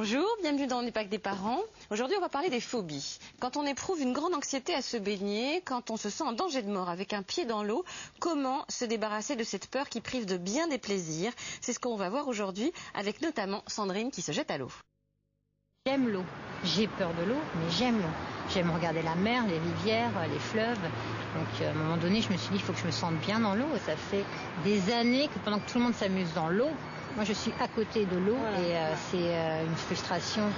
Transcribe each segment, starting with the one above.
Bonjour, bienvenue dans l'EPAC des parents. Aujourd'hui, on va parler des phobies. Quand on éprouve une grande anxiété à se baigner, quand on se sent en danger de mort avec un pied dans l'eau, comment se débarrasser de cette peur qui prive de bien des plaisirs? C'est ce qu'on va voir aujourd'hui avec notamment Sandrine qui se jette à l'eau. J'aime l'eau. J'ai peur de l'eau, mais j'aime l'eau. J'aime regarder la mer, les rivières, les fleuves. Donc à un moment donné, je me suis dit, il faut que je me sente bien dans l'eau. Ça fait des années que pendant que tout le monde s'amuse dans l'eau, moi je suis à côté de l'eau et c'est une frustration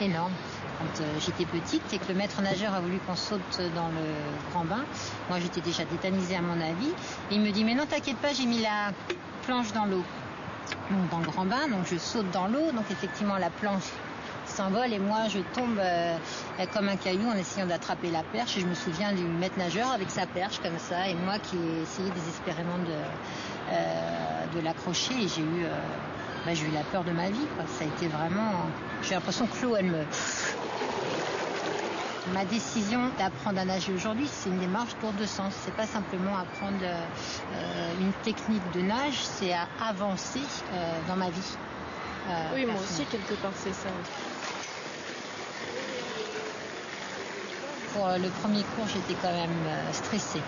énorme. Quand j'étais petite et que le maître nageur a voulu qu'on saute dans le grand bain, moi j'étais déjà tétanisée à mon avis. Et il me dit, mais non t'inquiète pas, j'ai mis la planche dans l'eau. Donc dans le grand bain, donc je saute dans l'eau, donc effectivement la planche s'envole et moi je tombe comme un caillou en essayant d'attraper la perche et je me souviens du maître nageur avec sa perche comme ça et moi qui ai essayé désespérément de l'accrocher et j'ai eu la peur de ma vie, quoi. Ça a été vraiment, j'ai l'impression que l'eau ma décision d'apprendre à nager aujourd'hui, c'est une démarche lourde de sens. C'est pas simplement apprendre une technique de nage, c'est à avancer dans ma vie. Oui, moi aussi, quelque part, c'est ça. Pour le premier cours, j'étais quand même stressée.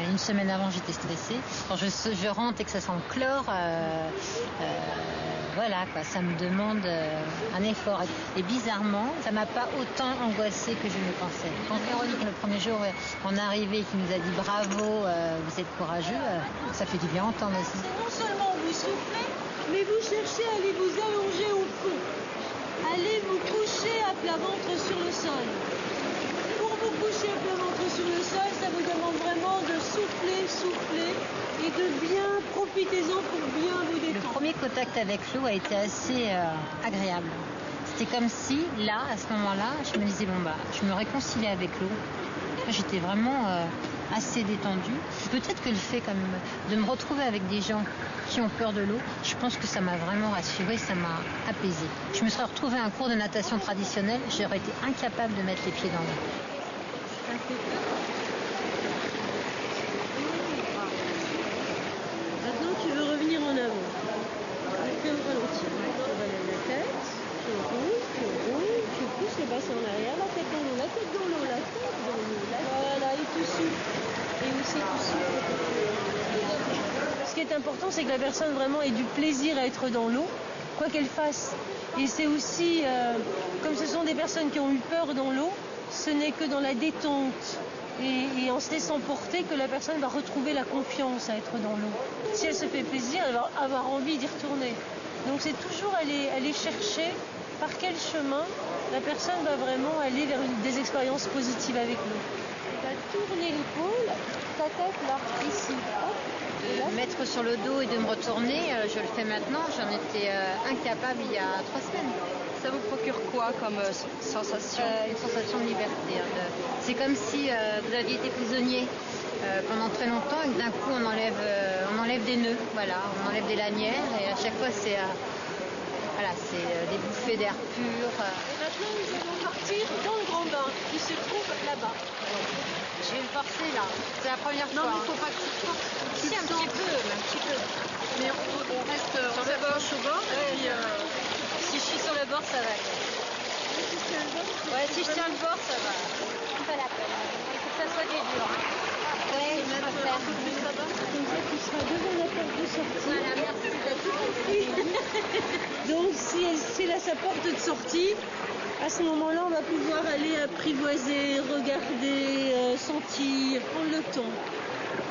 Une semaine avant, j'étais stressée. Quand je rentre et que ça sent le chlore, voilà, quoi, ça me demande un effort. Et bizarrement, ça m'a pas autant angoissée que je ne pensais. Quand Véronique, le premier jour, en arrivée, qui nous a dit bravo, vous êtes courageux, ça fait du bien entendre aussi. Non seulement vous soufflez, mais vous cherchez à aller vous allonger au fond. Allez vous coucher à plat ventre sur le sol. Pour vous coucher à plat ventre sur le sol, ça vous demande vraiment de souffler et de bien, profitez-en pour bien vous détendre. Le premier contact avec l'eau a été assez agréable. C'était comme si, là, à ce moment-là, je me disais, je me réconciliais avec l'eau. J'étais vraiment assez détendue. Peut-être que le fait quand même de me retrouver avec des gens qui ont peur de l'eau, je pense que ça m'a vraiment rassurée, ça m'a apaisée. Je me serais retrouvée à un cours de natation traditionnelle, j'aurais été incapable de mettre les pieds dans l'eau. Maintenant, tu veux revenir en avant. Tu veux ralentir. Tu relèves la tête, tu roules, tu pousses le bassin en arrière, la tête dans l'eau, la tête dans l'eau, la tête dans l'eau. Voilà, et tu souffles. Et aussi tu souffles. Ce qui est important, c'est que la personne vraiment ait du plaisir à être dans l'eau, quoi qu'elle fasse. Et c'est aussi, comme ce sont des personnes qui ont eu peur dans l'eau, ce n'est que dans la détente et en se laissant porter que la personne va retrouver la confiance à être dans l'eau. Si elle se fait plaisir, elle va avoir envie d'y retourner. Donc c'est toujours aller chercher par quel chemin la personne va vraiment aller vers des expériences positives avec l'eau. Elle va tourner l'épaule, ta tête là, ici. Hop. De me mettre sur le dos et de me retourner, je le fais maintenant, j'en étais incapable il y a 3 semaines. Ça vous procure quoi comme sensation? Une sensation de liberté. C'est comme si vous aviez été prisonnier pendant très longtemps et que d'un coup on enlève des nœuds, voilà, on enlève des lanières et à chaque fois c'est des bouffées d'air pur. Et maintenant nous allons partir dans le grand bain qui se trouve là-bas. Je vais me forcer là, c'est la première fois. Non mais il ne faut pas que tu te forces. Si, un petit peu. Mais on reste sur la gauche au bord. Et puis, si je suis sur le bord, ça va aller. Ouais, si je tiens le bord, ça va. Pas la peine. Il faut que ça soit du dur. Ouais, je vais faire un peu plus là-bas. Comme ça, tu seras devant la porte de sortie. Voilà, merci d'être. Donc, si c'est là sa porte de sortie, à ce moment-là, on va pouvoir aller apprivoiser, regarder, sentir, prendre le temps.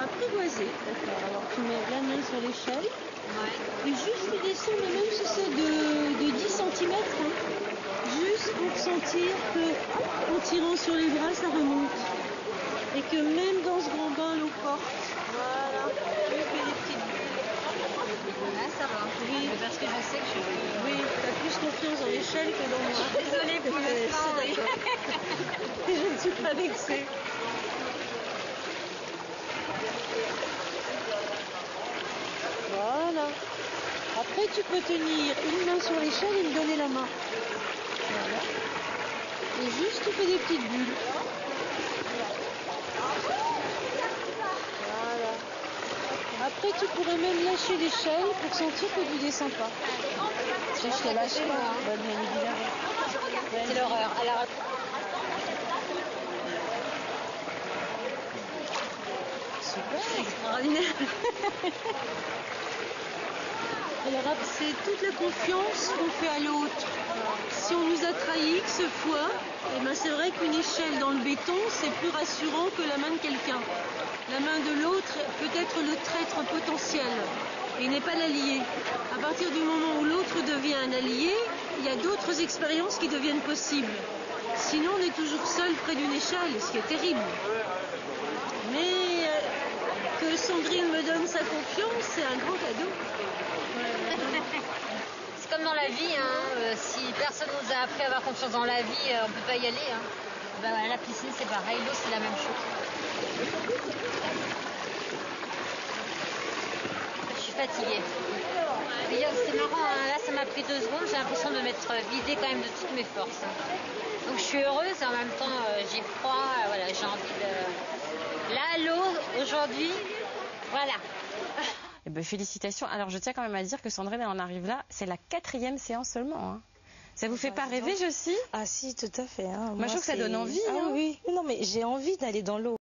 Apprivoiser, d'accord. Alors, tu mets la main sur l'échelle. Ouais. Et juste tu descends, mais même si c'est de 10 cm, juste pour sentir que en tirant sur les bras, ça remonte. Et que même dans ce grand bain, l'eau porte. Voilà. Tu fais des petites bulles. Ouais, ça va. Oui. Parce que je sais que je vais. Oui, tu as plus confiance dans l'échelle que dans moi. Désolée pour le sang. Je ne suis pas vexée. Voilà. Après, tu peux tenir une main sur l'échelle et me donner la main. Voilà. Et juste, tu fais des petites bulles. Voilà. Après, tu pourrais même lâcher l'échelle pour sentir que tu descends pas. Si je te lâche pas, bah, bien évidemment. C'est l'horreur. Alors, Super. extraordinaire. Alors, c'est toute la confiance qu'on fait à l'autre. Si on nous a trahis que ce fois, eh ben c'est vrai qu'une échelle dans le béton, c'est plus rassurant que la main de quelqu'un. La main de l'autre peut être le traître potentiel et n'est pas l'allié. À partir du moment où l'autre devient un allié, il y a d'autres expériences qui deviennent possibles. Sinon, on est toujours seul près d'une échelle, ce qui est terrible. Mais que Sandrine me donne sa confiance, c'est un grand cadeau. C'est comme dans la vie, hein. Si personne nous a appris à avoir confiance dans la vie, on ne peut pas y aller. Hein. Ben, voilà, la piscine, c'est pareil, l'eau, c'est la même chose. Je suis fatiguée. D'ailleurs, c'est marrant, hein. Là, ça m'a pris 2 secondes. J'ai l'impression de m'être vidée quand même de toutes mes forces. Donc, je suis heureuse, en même temps, j'ai froid. Voilà, j'ai envie de... Là, l'eau, aujourd'hui, voilà. Eh ben, félicitations. Alors, je tiens quand même à dire que Sandrine, elle en arrive là. C'est la 4e séance seulement. Hein. Ça vous fait pas rêver, Josie? Ah si, tout à fait. Hein. Moi, je trouve que ça donne envie. Ah hein. oui, non mais j'ai envie d'aller dans l'eau.